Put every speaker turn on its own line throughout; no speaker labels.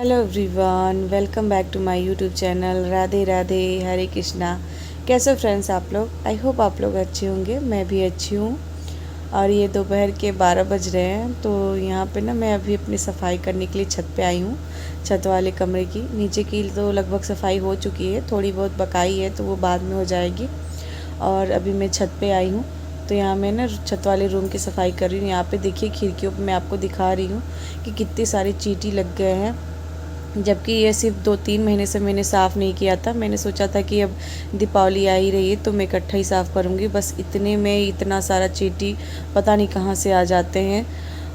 Hello everyone, welcome back to my YouTube channel. Radhe Radhe, Hare Krishna. कैसे हो friends आप लोग? आई होप आप लोग अच्छे होंगे। मैं भी अच्छी हूँ। और ये दोपहर के 12 बज रहे हैं, तो यहाँ पे ना मैं अभी अपनी सफाई करने के लिए छत पे आई हूँ। छत वाले कमरे की, नीचे की तो लगभग सफाई हो चुकी है, थोड़ी बहुत बकाई है तो वो बाद में हो जाएगी। और अभी मैं छत पे आई हूँ, तो यहाँ मैं ना छत वाले रूम की सफाई कर रही हूँ। यहाँ पे देखिए खिड़कियों पे मैं आपको दिखा रही हूँ कि कितने सारे चींटी लग गए हैं, जबकि ये सिर्फ 2-3 महीने से मैंने साफ़ नहीं किया था। मैंने सोचा था कि अब दीपावली आ ही रही है तो मैं इकट्ठा ही साफ़ करूँगी। बस इतने में इतना सारा चींटी पता नहीं कहाँ से आ जाते हैं,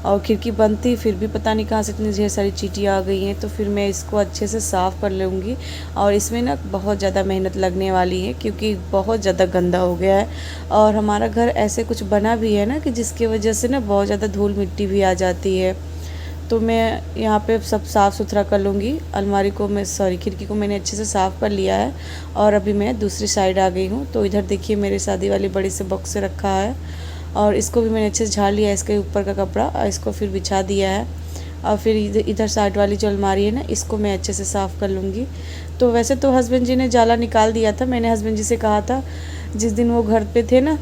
और खिड़की बंद थी फिर भी पता नहीं कहाँ से इतनी ढेर सारी चींटी आ गई हैं। तो फिर मैं इसको अच्छे से साफ़ कर लूँगी। और इसमें ना बहुत ज़्यादा मेहनत लगने वाली है, क्योंकि बहुत ज़्यादा गंदा हो गया है। और हमारा घर ऐसे कुछ बना भी है ना कि जिसकी वजह से ना बहुत ज़्यादा धूल मिट्टी भी आ जाती है। तो मैं यहाँ पे सब साफ़ सुथरा कर लूँगी। अलमारी को खिड़की को मैंने अच्छे से साफ़ कर लिया है। और अभी मैं दूसरी साइड आ गई हूँ। तो इधर देखिए मेरे शादी वाली बड़ी से बॉक्स से रखा है, और इसको भी मैंने अच्छे से झाड़ लिया है, इसके ऊपर का कपड़ा, और इसको फिर बिछा दिया है। और फिर इधर साइड वाली जो अलमारी है ना, इसको मैं अच्छे से साफ़ कर लूँगी। तो वैसे तो हस्बैंड जी ने जाला निकाल दिया था। मैंने हस्बैंड जी से कहा था, जिस दिन वो घर पे थे ना,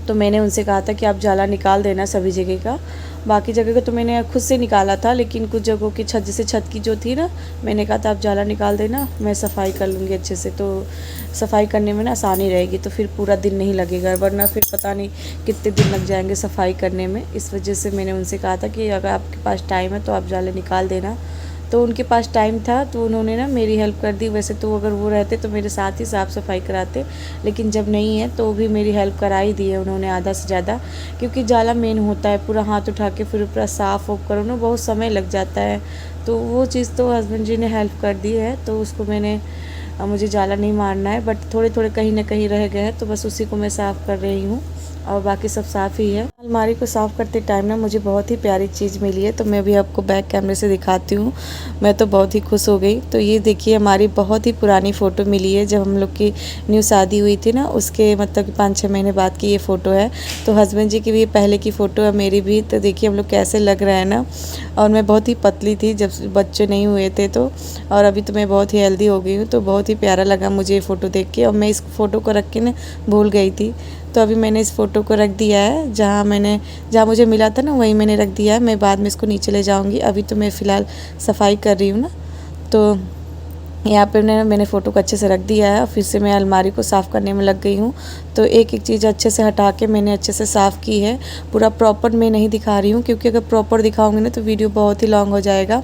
तो मैंने उनसे कहा था कि आप जाला निकाल देना सभी जगह का। बाकी जगह का तो मैंने खुद से निकाला था, लेकिन कुछ जगहों की छत, जैसे छत की जो थी ना, मैंने कहा था आप जाला निकाल देना, मैं सफाई कर लूँगी अच्छे से। तो सफाई करने में ना आसानी रहेगी, तो फिर पूरा दिन नहीं लगेगा, वरना फिर पता नहीं कितने दिन लग जाएंगे सफाई करने में। इस वजह से मैंने उनसे कहा था कि अगर आपके पास टाइम है तो आप जाला निकाल देना। तो उनके पास टाइम था तो उन्होंने ना मेरी हेल्प कर दी। वैसे तो अगर वो रहते तो मेरे साथ ही साफ़ सफाई कराते, लेकिन जब नहीं है तो भी मेरी हेल्प करा ही दी है उन्होंने, आधा से ज़्यादा। क्योंकि जाला मेन होता है, पूरा हाथ उठा के फिर पूरा साफ़ ऑफ करो ना, बहुत समय लग जाता है। तो वो चीज़ तो हस्बैंड जी ने हेल्प कर दी है, तो उसको मुझे जाला नहीं मारना है, बट थोड़े थोड़े कहीं ना कहीं रह गए हैं, तो बस उसी को मैं साफ़ कर रही हूँ। और बाकी सब साफ़ ही है। अलमारी को साफ़ करते टाइम ना मुझे बहुत ही प्यारी चीज़ मिली है, तो मैं भी आपको बैक कैमरे से दिखाती हूँ। मैं तो बहुत ही खुश हो गई। तो ये देखिए हमारी बहुत ही पुरानी फ़ोटो मिली है, जब हम लोग की न्यू शादी हुई थी ना, उसके मतलब 5-6 महीने बाद की ये फ़ोटो है। तो हस्बैंड जी की भी पहले की फ़ोटो है, मेरी भी। तो देखिए हम लोग कैसे लग रहे हैं ना। और मैं बहुत ही पतली थी जब बच्चे नहीं हुए थे, तो और अभी तो मैं बहुत ही हेल्दी हो गई हूँ। तो बहुत ही प्यारा लगा मुझे ये फ़ोटो देख के, और मैं इस फ़ोटो को रख के ना भूल गई थी। तो अभी मैंने इस फ़ोटो को रख दिया है, जहाँ मुझे मिला था ना वहीं मैंने रख दिया है। मैं बाद में इसको नीचे ले जाऊँगी। अभी तो मैं फ़िलहाल सफाई कर रही हूँ ना, तो यहाँ पे मैंने फ़ोटो को अच्छे से रख दिया है। और फिर से मैं अलमारी को साफ़ करने में लग गई हूँ। तो एक एक चीज़ अच्छे से हटा के मैंने अच्छे से साफ़ की है। पूरा प्रॉपर मैं नहीं दिखा रही हूँ, क्योंकि अगर प्रॉपर दिखाऊंगी ना तो वीडियो बहुत ही लॉन्ग हो जाएगा।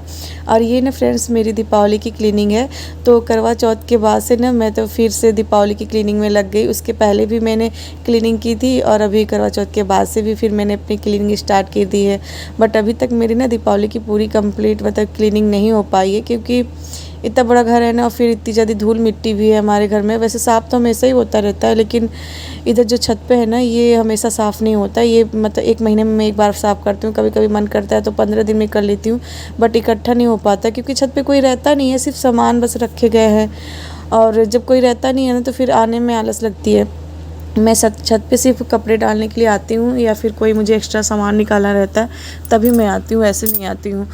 और ये ना फ्रेंड्स मेरी दीपावली की क्लीनिंग है। तो करवा चौथ के बाद से ना मैं तो फिर से दीपावली की क्लीनिंग में लग गई। उसके पहले भी मैंने क्लीनिंग की थी, और अभी करवा चौथ के बाद से भी फिर मैंने अपनी क्लीनिंग स्टार्ट की दी है। बट अभी तक मेरी ना दीपावली की पूरी कंप्लीट मतलब क्लीनिंग नहीं हो पाई है, क्योंकि इतना बड़ा घर है ना, और फिर इतनी ज़्यादा धूल मिट्टी भी है हमारे घर में। वैसे साफ़ तो हमेशा ही होता रहता है, लेकिन इधर जो छत पे है ना, ये हमेशा साफ़ नहीं होता। ये मतलब 1 महीने में मैं 1 बार साफ़ करती हूँ, कभी कभी मन करता है तो 15 दिन में कर लेती हूँ। बट इकट्ठा नहीं हो पाता, क्योंकि छत पे कोई रहता नहीं है, सिर्फ सामान बस रखे गए हैं। और जब कोई रहता नहीं है ना, तो फिर आने में आलस लगती है। मैं छत पे सिर्फ कपड़े डालने के लिए आती हूँ, या फिर कोई मुझे एक्स्ट्रा सामान निकालना रहता है तभी मैं आती हूँ, ऐसे नहीं आती हूँ।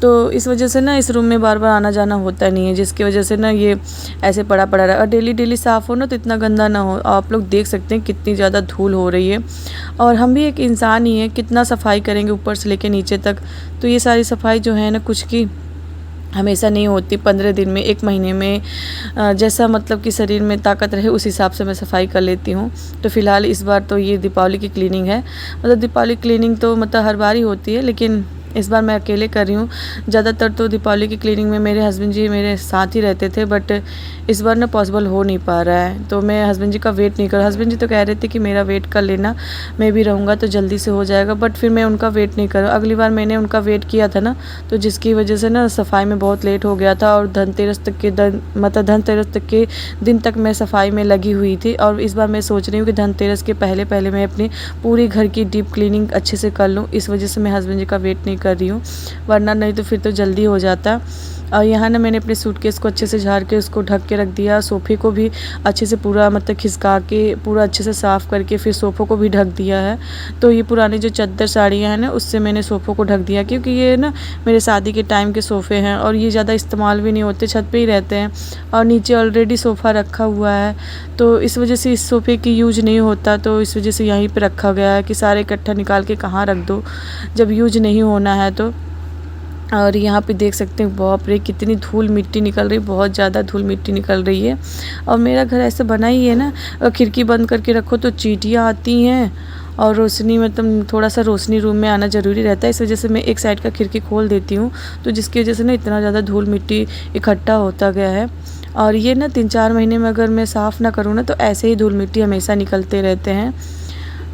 तो इस वजह से ना इस रूम में बार बार आना जाना होता नहीं है, जिसकी वजह से ना ये ऐसे पड़ा पड़ा रहा। और डेली डेली साफ़ हो ना तो इतना गंदा ना हो। आप लोग देख सकते हैं कितनी ज़्यादा धूल हो रही है, और हम भी एक इंसान ही हैं, कितना सफाई करेंगे ऊपर से लेके नीचे तक। तो ये सारी सफाई जो है ना, कुछ की हमेशा नहीं होती, 15 दिन में, 1 महीने में, जैसा मतलब कि शरीर में ताकत रहे उस हिसाब से मैं सफाई कर लेती हूँ। तो फ़िलहाल इस बार तो ये दीपावली की क्लीनिंग है। मतलब दीपावली क्लीनिंग तो मतलब हर बार ही होती है, लेकिन इस बार मैं अकेले कर रही हूँ। ज़्यादातर तो दीपावली की क्लीनिंग में मेरे हस्बैंड जी मेरे साथ ही रहते थे, बट इस बार ना पॉसिबल हो नहीं पा रहा है। तो मैं हस्बैंड जी का वेट नहीं कर, हस्बैंड जी तो कह रहे थे कि मेरा वेट कर लेना, मैं भी रहूँगा तो जल्दी से हो जाएगा। बट फिर मैं उनका वेट नहीं करूँ। अगली बार मैंने उनका वेट किया था ना, तो जिसकी वजह से ना सफाई में बहुत लेट हो गया था, और धनतेरस तक के दिन तक मैं सफाई में लगी हुई थी। और इस बार मैं सोच रही हूँ कि धनतेरस के पहले पहले मैं अपनी पूरी घर की डीप क्लीनिंग अच्छे से कर लूँ। इस वजह से मैं हस्बैंड जी का वेट नहीं कर रही हूँ, वरना नहीं तो फिर तो जल्दी हो जाता। और यहाँ ना मैंने अपने सूटकेस को अच्छे से झाड़ के उसको ढक के रख दिया। सोफ़े को भी अच्छे से पूरा मतलब खिसका के पूरा अच्छे से साफ़ करके फिर सोफ़ों को भी ढक दिया है। तो ये पुरानी जो चद्दर साड़ियाँ हैं ना उससे मैंने सोफ़ों को ढक दिया, क्योंकि ये ना मेरे शादी के टाइम के सोफ़े हैं और ये ज़्यादा इस्तेमाल भी नहीं होते, छत पे ही रहते हैं और नीचे ऑलरेडी सोफ़ा रखा हुआ है। तो इस वजह से इस सोफ़े की यूज नहीं होता, तो इस वजह से यहीं पे रखा गया है कि सारे इकट्ठा निकाल के कहाँ रख दो जब यूज नहीं होना है तो। और यहाँ पे देख सकते हैं बाप रे कितनी धूल मिट्टी निकल रही, बहुत ज़्यादा धूल मिट्टी निकल रही है। और मेरा घर ऐसा बना ही है ना, खिड़की बंद करके रखो तो चींटियाँ आती हैं और रोशनी मतलब थोड़ा सा रोशनी रूम में आना ज़रूरी रहता है, इस वजह से मैं एक साइड का खिड़की खोल देती हूँ। तो जिसकी वजह से ना इतना ज़्यादा धूल मिट्टी इकट्ठा होता गया है। और ये ना 3-4 महीने में अगर मैं साफ़ ना करूँ ना तो ऐसे ही धूल मिट्टी हमेशा निकलते रहते हैं।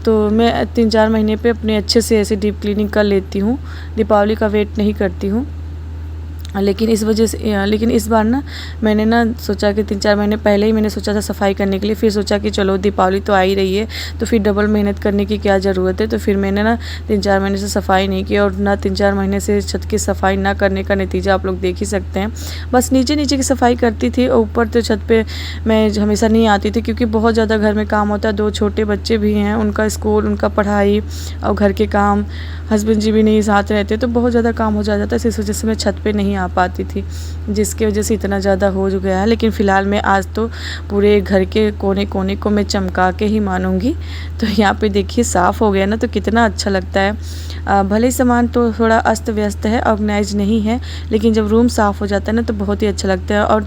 तो मैं 3-4 महीने पे अपने अच्छे से ऐसे डीप क्लीनिंग कर लेती हूँ, दीपावली का वेट नहीं करती हूँ। लेकिन इस बार ना मैंने ना सोचा कि 3-4 महीने पहले ही मैंने सोचा था सफाई करने के लिए, फिर सोचा कि चलो दीपावली तो आ ही रही है तो फिर डबल मेहनत करने की क्या ज़रूरत है। तो फिर मैंने ना 3-4 महीने से सफाई नहीं की, और ना 3-4 महीने से छत की सफाई ना करने का नतीजा आप लोग देख ही सकते हैं। बस नीचे नीचे की सफाई करती थी, ऊपर तो छत पर मैं हमेशा नहीं आती थी क्योंकि बहुत ज़्यादा घर में काम होता है। 2 छोटे बच्चे भी हैं, उनका स्कूल, उनका पढ़ाई और घर के काम, हस्बैंड जी भी नहीं साथ रहते तो बहुत ज़्यादा काम हो जाता है। इस वजह से मैं छत पे नहीं आ पाती थी, जिसकी वजह से इतना ज़्यादा हो गया है। लेकिन फ़िलहाल मैं आज तो पूरे घर के कोने कोने को मैं चमका के ही मानूंगी। तो यहाँ पे देखिए साफ़ हो गया ना तो कितना अच्छा लगता है। भले ही सामान तो थोड़ा अस्त व्यस्त है, ऑर्गेनाइज नहीं है, लेकिन जब रूम साफ़ हो जाता है ना तो बहुत ही अच्छा लगता है। और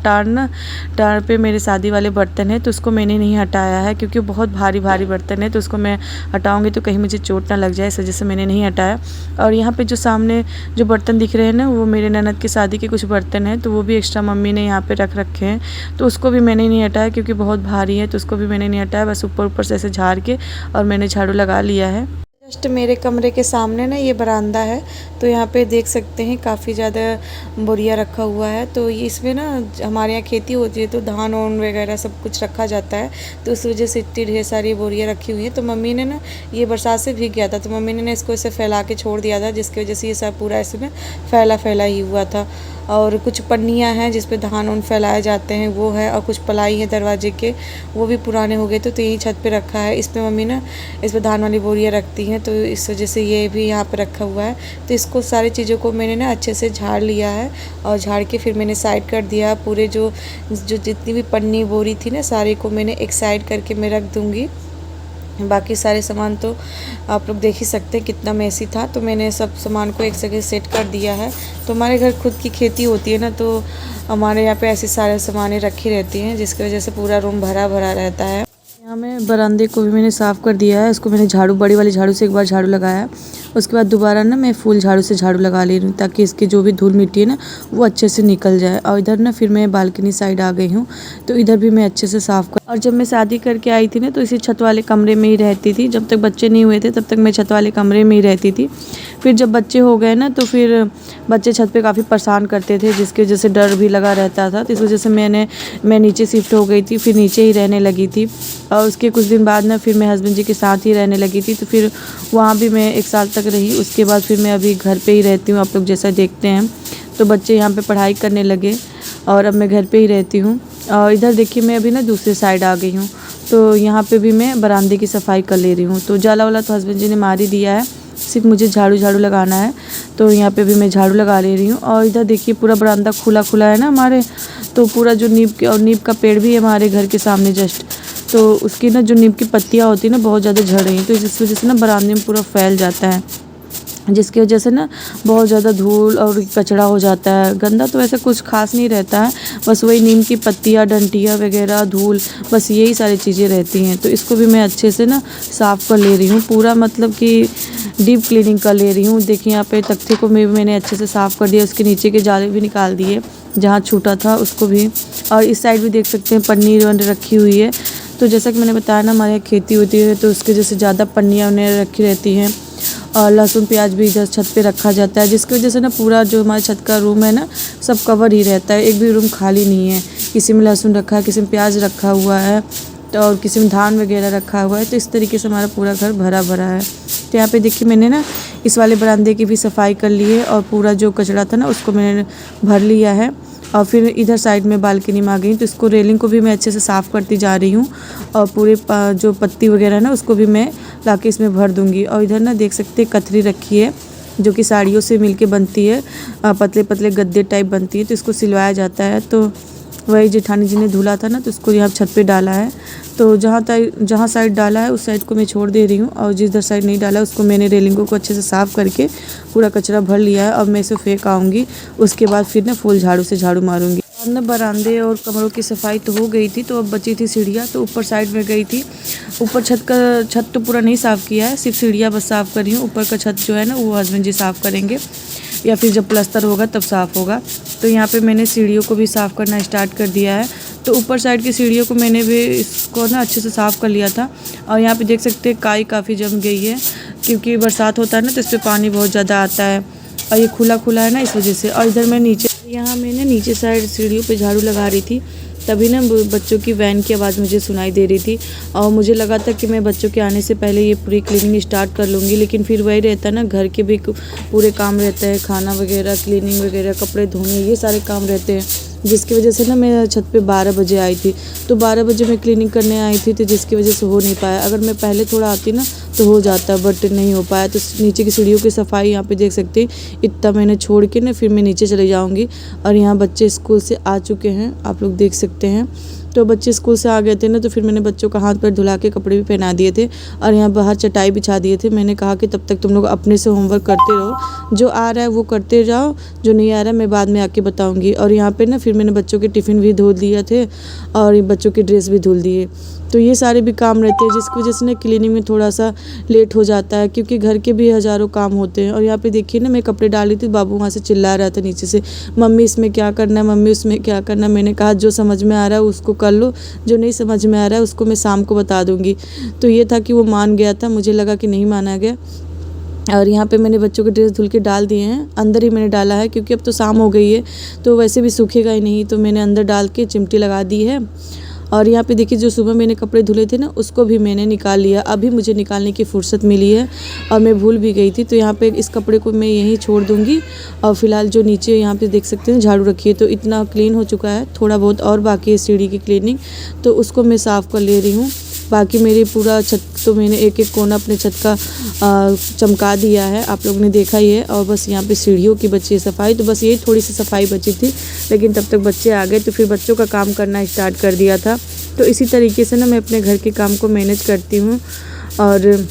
टार पे मेरे शादी वाले बर्तन है तो उसको मैंने नहीं हटाया है क्योंकि बहुत भारी भारी बर्तन है, तो उसको मैं हटाऊँगी तो कहीं मुझे चोट ना लग जाए, इस वजह से मैंने नहीं हटाया। और यहाँ पे जो सामने जो बर्तन दिख रहे हैं ना वो मेरे ननद की शादी के कुछ बर्तन हैं, तो वो भी एक्स्ट्रा मम्मी ने यहाँ पे रख रखे हैं, तो उसको भी मैंने नहीं हटाया क्योंकि बहुत भारी है, तो उसको भी मैंने नहीं हटाया। बस ऊपर ऊपर से ऐसे झाड़ के और मैंने झाड़ू लगा लिया है। जस्ट मेरे कमरे के सामने ना ये बरामदा है, तो यहाँ पे देख सकते हैं काफ़ी ज़्यादा बोरिया रखा हुआ है। तो ये इसमें ना हमारे यहाँ खेती होती है तो धान वान वगैरह सब कुछ रखा जाता है, तो उस वजह से इतनी ढेर सारी बोरियाँ रखी हुई हैं। तो मम्मी ने ना ये बरसात से भीग गया था तो मम्मी ने इसको ऐसे फैला के छोड़ दिया था, जिसकी वजह से ये सब पूरा इसमें फैला फैला ही हुआ था। और कुछ पन्नियाँ हैं जिस पे धान उन फैलाए जाते हैं वो है, और कुछ पलाई है दरवाजे के, वो भी पुराने हो गए तो यही छत पे रखा है। इस पे मम्मी ना इस पे धान वाली बोरियाँ रखती हैं, तो इस वजह से ये भी यहाँ पे रखा हुआ है। तो इसको सारी चीज़ों को मैंने ना अच्छे से झाड़ लिया है, और झाड़ के फिर मैंने साइड कर दिया। पूरे जो जितनी भी पन्नी बोरी थी ना सारी को मैंने एक साइड करके मैं रख दूँगी। बाकी सारे सामान तो आप लोग देख ही सकते हैं कितना मैसी था, तो मैंने सब सामान को एक जगह सेट कर दिया है। तो हमारे घर खुद की खेती होती है ना, तो हमारे यहाँ पे ऐसे सारे सामानें रखी रहती हैं, जिसकी वजह से पूरा रूम भरा भरा रहता है। यहाँ मैं बरामदे को भी मैंने साफ़ कर दिया है, इसको मैंने झाड़ू बड़ी वाली झाड़ू से एक बार झाड़ू लगाया, उसके बाद दोबारा ना मैं फुल झाड़ू से झाड़ू लगा ले रही हूँ ताकि इसकी जो भी धूल मिट्टी है ना वो अच्छे से निकल जाए। और इधर ना फिर मैं बालकनी साइड आ गई हूँ, तो इधर भी मैं अच्छे से साफ़ कर। और जब मैं शादी करके आई थी ना तो इसी छत वाले कमरे में ही रहती थी, जब तक बच्चे नहीं हुए थे तब तक मैं छत वाले कमरे में ही रहती थी। फिर जब बच्चे हो गए ना तो फिर बच्चे छत पे काफ़ी परेशान करते थे, जिसकी वजह से डर भी लगा रहता था, तो इस वजह से मैं नीचे शिफ्ट हो गई थी, फिर नीचे ही रहने लगी थी। और उसके कुछ दिन बाद ना फिर मैं हस्बैंड जी के साथ ही रहने लगी थी, तो फिर वहाँ भी मैं 1 साल तक रही। उसके बाद फिर मैं अभी घर पे ही रहती हूँ, आप लोग जैसा देखते हैं। तो बच्चे यहाँ पे पढ़ाई करने लगे और अब मैं घर पे ही रहती हूँ। और इधर देखिए मैं अभी ना दूसरे साइड आ गई हूँ, तो यहाँ पे भी मैं बरामदे की सफाई कर ले रही हूँ। तो जाला वाला तो हस्बैंड जी ने मार ही दिया है, सिर्फ मुझे झाड़ू लगाना है, तो यहाँ पे भी मैं झाड़ू लगा ले रही हूँ। और इधर देखिए पूरा बरामदा खुला खुला है ना हमारे, तो पूरा जो नीम का पेड़ भी है हमारे घर के सामने जस्ट, तो उसकी ना जो नीम की पत्तियाँ होती है ना बहुत ज़्यादा झड़ रही हैं, तो इस वजह से ना बरामदे में पूरा फैल जाता है, जिसकी वजह से ना बहुत ज़्यादा धूल और कचरा हो जाता है। गंदा तो वैसे कुछ खास नहीं रहता है, बस वही नीम की पत्तियाँ, डंटियाँ वगैरह, धूल, बस यही सारी चीज़ें रहती हैं। तो इसको भी मैं अच्छे से ना साफ़ कर ले रही हूँ, पूरा मतलब कि डीप क्लीनिंग कर ले रही हूँ। देखिए यहाँ पे तख्ते को मैंने अच्छे से साफ़ कर दिया, उसके नीचे के जाले भी निकाल दिए जहाँ छूटा था उसको भी। और इस साइड भी देख सकते हैं पन्नी रखी हुई है, तो जैसा कि मैंने बताया ना हमारे यहाँ खेती होती है तो उसके जैसे ज़्यादा पन्नियाँ उन्हें रखी रहती हैं। और लहसुन प्याज भी इधर छत पे रखा जाता है, जिसकी वजह से ना पूरा जो हमारे छत का रूम है ना सब कवर ही रहता है, एक भी रूम खाली नहीं है। किसी में लहसुन रखा है, किसी में प्याज रखा हुआ है, तो और किसी में धान वगैरह रखा हुआ है, तो इस तरीके से हमारा पूरा घर भरा भरा है। तो यहाँ पे देखिए मैंने ना इस वाले बरामदे की भी सफाई कर ली है और पूरा जो कचरा था ना उसको मैंने भर लिया है। और फिर इधर साइड में बालकनी में आ गई, तो इसको रेलिंग को भी मैं अच्छे से साफ़ करती जा रही हूँ और पूरे जो पत्ती वगैरह ना उसको भी मैं लाके इसमें भर दूँगी। और इधर ना देख सकते हैं कतरी रखी है जो कि साड़ियों से मिलके बनती है, पतले पतले गद्दे टाइप बनती है, तो इसको सिलवाया जाता है। तो वही जेठानी जी ने धुला था ना, तो इसको यहाँ छत पे डाला है। तो जहाँ साइड डाला है उस साइड को मैं छोड़ दे रही हूँ और जिधर साइड नहीं डाला उसको मैंने रेलिंगों को अच्छे से साफ़ करके पूरा कचरा भर लिया है। और मैं इसे फेंक आऊँगी, उसके बाद फिर ना फुल झाड़ू से झाड़ू मारूंगी। और ना बरामदे और कमरों की सफाई तो हो गई थी, तो अब बची थी सीढ़ियाँ, तो ऊपर साइड में गई थी। ऊपर छत तो पूरा नहीं साफ़ किया है, सिर्फ सीढ़ियाँ बस साफ़ करी हूँ। ऊपर का छत जो है ना वो हस्बैंड जी साफ़ करेंगे या फिर जब प्लास्टर होगा तब साफ़ होगा। तो यहाँ पे मैंने सीढ़ियों को भी साफ़ करना स्टार्ट कर दिया है। तो ऊपर साइड की सीढ़ियों को मैंने भी इसको ना अच्छे से साफ़ कर लिया था। और यहाँ पे देख सकते हैं काई काफ़ी जम गई है, क्योंकि बरसात होता है ना तो इस पर पानी बहुत ज़्यादा आता है और ये खुला खुला है ना इस वजह से। और इधर मैं यहाँ मैंने नीचे साइड सीढ़ियों पे झाड़ू लगा रही थी, तभी ना बच्चों की वैन की आवाज़ मुझे सुनाई दे रही थी। और मुझे लगा था कि मैं बच्चों के आने से पहले ये पूरी क्लीनिंग स्टार्ट कर लूँगी, लेकिन फिर वही रहता है ना, घर के भी पूरे काम रहते हैं, खाना वगैरह, क्लीनिंग वगैरह, कपड़े धोने, ये सारे काम रहते हैं, जिसकी वजह से ना मैं छत पे 12 बजे आई थी। तो 12 बजे मैं क्लीनिंग करने आई थी, तो जिसकी वजह से हो नहीं पाया। अगर मैं पहले थोड़ा आती ना तो हो जाता, बट नहीं हो पाया। तो नीचे की सीढ़ियों की सफाई यहाँ पे देख सकते हैं, इतना मैंने छोड़ के ना फिर मैं नीचे चले जाऊँगी। और यहाँ बच्चे स्कूल से आ चुके हैं, आप लोग देख सकते हैं। तो बच्चे स्कूल से आ गए थे ना, तो फिर मैंने बच्चों का हाथ पैर धुला के कपड़े भी पहना दिए थे और यहाँ बाहर चटाई बिछा दिए थे। मैंने कहा कि तब तक तुम लोग अपने से होमवर्क करते रहो, जो आ रहा है वो करते जाओ, जो नहीं आ रहा है मैं बाद में आके बताऊँगी। और यहाँ पे ना फिर मैंने बच्चों के टिफ़िन भी धुल दिए थे और बच्चों की ड्रेस भी धुल दिए। तो ये सारे भी काम रहते हैं, जिसकी वजह से ना क्लीनिंग में थोड़ा सा लेट हो जाता है, क्योंकि घर के भी हज़ारों काम होते हैं। और यहाँ पे देखिए ना मैं कपड़े डाली थी, बाबू वहाँ से चिल्ला रहा था नीचे से, मम्मी इसमें क्या करना है, मम्मी उसमें क्या करना है। मैंने कहा जो समझ में आ रहा है उसको कर लो, जो नहीं समझ में आ रहा है उसको मैं शाम को बता दूँगी। तो ये था कि वो मान गया था, मुझे लगा कि नहीं माना गया। और यहाँ पे मैंने बच्चों के ड्रेस धुल के डाल दिए हैं, अंदर ही मैंने डाला है क्योंकि अब तो शाम हो गई है, तो वैसे भी सूखेगा ही नहीं, तो मैंने अंदर डाल के चिमटी लगा दी है। और यहाँ पे देखिए जो सुबह मैंने कपड़े धुले थे ना उसको भी मैंने निकाल लिया, अभी मुझे निकालने की फुर्सत मिली है और मैं भूल भी गई थी। तो यहाँ पे इस कपड़े को मैं यहीं छोड़ दूँगी। और फिलहाल जो नीचे यहाँ पे देख सकते हैं झाड़ू रखी है, तो इतना क्लीन हो चुका है, थोड़ा बहुत और बाकी है सीढ़ी की क्लीनिंग, तो उसको मैं साफ़ कर ले रही हूँ। बाकी मेरी पूरा छत तो मैंने एक एक कोना अपने छत का चमका दिया है, आप लोगों ने देखा ही है। और बस यहाँ पे सीढ़ियों की बची है सफाई, तो बस यही थोड़ी सी सफाई बची थी, लेकिन तब तक बच्चे आ गए तो फिर बच्चों का काम करना स्टार्ट कर दिया था। तो इसी तरीके से ना मैं अपने घर के काम को मैनेज करती हूँ। और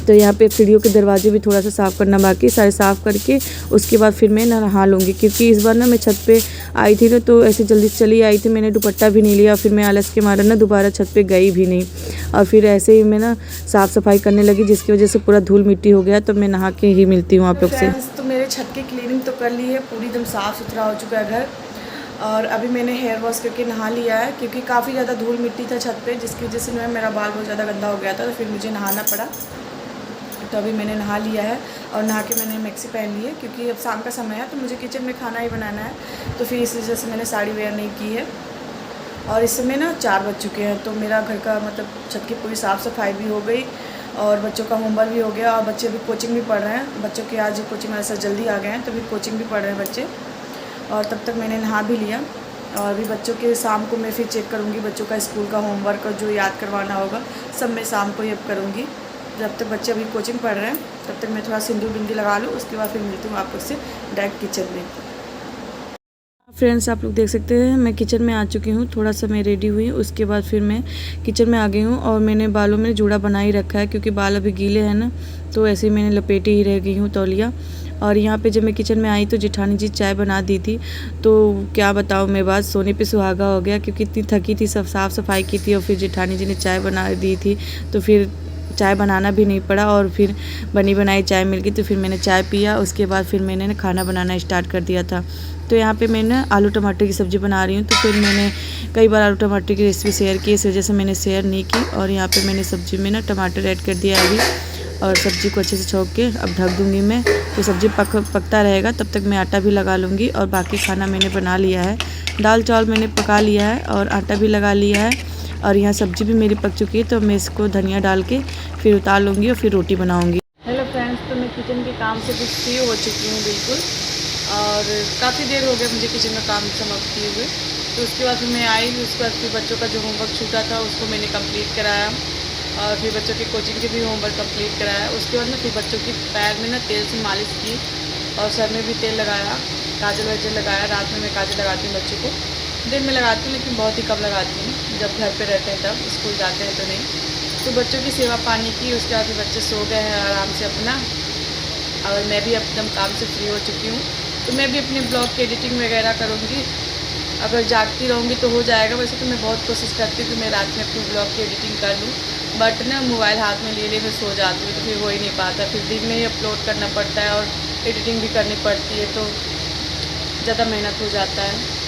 तो यहाँ पे सीढ़ियों के दरवाजे भी थोड़ा सा साफ़ करना बाकी, सारे साफ़ करके उसके बाद फिर मैं नहा लूँगी, क्योंकि इस बार ना मैं छत पे आई थी ना तो ऐसे जल्दी चली आई थी, मैंने दुपट्टा भी नहीं लिया, फिर मैं आलस के मारे ना दोबारा छत पे गई भी नहीं। और फिर ऐसे ही मैं ना साफ़ सफाई करने लगी, जिसकी वजह से पूरा धूल मिट्टी हो गया। तो मैं नहा के ही मिलती हूँ आप लोग से। तो मेरे छत की क्लीनिंग तो कर ली है, पूरी एकदम साफ़ सुथरा हो चुका है घर। और अभी मैंने हेयर वॉश करके नहा लिया है, क्योंकि काफ़ी ज़्यादा धूल मिट्टी था छत पे, जिसकी वजह से मेरा बाल बहुत ज़्यादा गंदा हो गया था, तो फिर मुझे नहाना पड़ा। तो अभी मैंने नहा लिया है और नहा के मैंने मैक्सी पहन ली है, क्योंकि अब शाम का समय है तो मुझे किचन में खाना ही बनाना है, तो फिर इस वजह से मैंने साड़ी वेयर नहीं की है। और इस समय ना 4 बज चुके हैं, तो मेरा घर का मतलब छत की पूरी साफ़ सफाई भी हो गई और बच्चों का होमवर्क भी हो गया। और बच्चे अभी कोचिंग भी पढ़ रहे हैं, बच्चों के आज कोचिंग वाले सर जल्दी आ गए हैं, तो अभी कोचिंग भी पढ़ रहे हैं बच्चे। और तब तक मैंने नहा भी लिया और अभी बच्चों के शाम को मैं फिर चेक करूँगी बच्चों का स्कूल का होमवर्क और जो याद करवाना होगा सब मैं शाम को ही अब करूँगी। जब तक बच्चे अभी कोचिंग पढ़ रहे हैं तब तक मैं थोड़ा सिंदूर बिंदी लगा लूँ, उसके बाद फिर मिलती हूँ आप लोग से डायरेक्ट किचन में। फ्रेंड्स आप लोग देख सकते हैं मैं किचन में आ चुकी हूँ, थोड़ा सा मैं रेडी हुई, उसके बाद फिर मैं किचन में आ गई हूँ। और मैंने बालों में जूड़ा बना ही रखा है, क्योंकि बाल अभी गीले हैं ना, तो ऐसे ही मैंने लपेटे ही रह गई हूँ तौलिया। और यहाँ पे जब मैं किचन में आई तो जेठानी जी चाय बना दी थी, तो क्या बताऊँ मैं बात, सोने पे सुहागा हो गया, क्योंकि इतनी थकी थी, सब साफ़ सफाई की थी और फिर जेठानी जी ने चाय बना दी थी, तो फिर चाय बनाना भी नहीं पड़ा और फिर बनी बनाई चाय मिल गई, तो फिर मैंने चाय पिया। उसके बाद फिर मैंने खाना बनाना स्टार्ट कर दिया था। तो यहाँ पे मैं ना आलू टमाटर की सब्ज़ी बना रही हूँ, तो फिर मैंने कई बार आलू टमाटर की रेसिपी शेयर की, इस वजह से मैंने शेयर नहीं की। और यहाँ पे मैंने सब्ज़ी में ना टमाटर ऐड कर दिया अभी, और सब्ज़ी को अच्छे से छौंक के अब ढक दूँगी मैं, तो सब्ज़ी पकता रहेगा, तब तक मैं आटा भी लगा लूँगी। और बाकी खाना मैंने बना लिया है, दाल चावल मैंने पका लिया है और आटा भी लगा लिया है। और यहाँ सब्ज़ी भी मेरी पक चुकी है, तो मैं इसको धनिया डाल के फिर उतार लूँगी और फिर रोटी बनाऊँगी। हेलो फ्रेंड्स, तो मैं काम से भी फ्री हो चुकी हूँ बिल्कुल। और काफ़ी देर हो गया मुझे किचन का काम समाप्त किए हुए। तो उसके बाद फिर मैं आई, उसके बाद फिर बच्चों का जो होमवर्क छूटा था उसको मैंने कंप्लीट कराया और फिर बच्चों के कोचिंग के भी होमवर्क कंप्लीट कराया। उसके बाद ना फिर बच्चों की पैर में ना तेल से मालिश की और सर में भी तेल लगाया, काजल वाजल लगाया। रात में मैं काजल लगाती हूँ बच्चों को, दिन में लगाती हूँ लेकिन बहुत ही कम लगाती हूँ, जब घर पे रहते हैं तब, स्कूल जाते हैं तो नहीं। तो बच्चों की सेवा पानी की, उसके बाद फिर बच्चे सो गए हैं आराम से अपना, और मैं भी एकदम काम से फ्री हो चुकी हूँ। तो मैं भी अपने ब्लॉग की एडिटिंग वगैरह करूँगी। अगर जागती रहूँगी तो हो जाएगा। वैसे तो मैं बहुत कोशिश करती हूँ कि मैं रात में अपने ब्लॉग की एडिटिंग कर लूँ, बट ना मोबाइल हाथ में लिए मैं सो जाती हूँ तो फिर हो ही नहीं पाता। फिर दिन में ही अपलोड करना पड़ता है और एडिटिंग भी करनी पड़ती है, तो ज़्यादा मेहनत हो जाता है।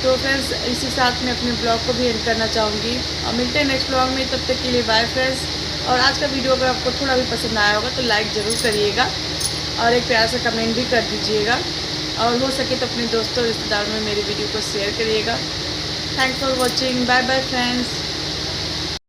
तो फ्रेंड्स इसी साथ मैं अपने ब्लॉग को भी एंड करना चाहूँगी और मिलते हैं नेक्स्ट ब्लॉग में। तब तक के लिए बाय फ्रेंड्स। और आज का वीडियो अगर आपको थोड़ा भी पसंद आया होगा तो लाइक ज़रूर करिएगा और एक प्यार सा कमेंट भी कर दीजिएगा, और हो सके तो अपने दोस्तों और रिश्तेदारों में मेरी वीडियो को शेयर करिएगा। Thanks for watching, bye bye friends.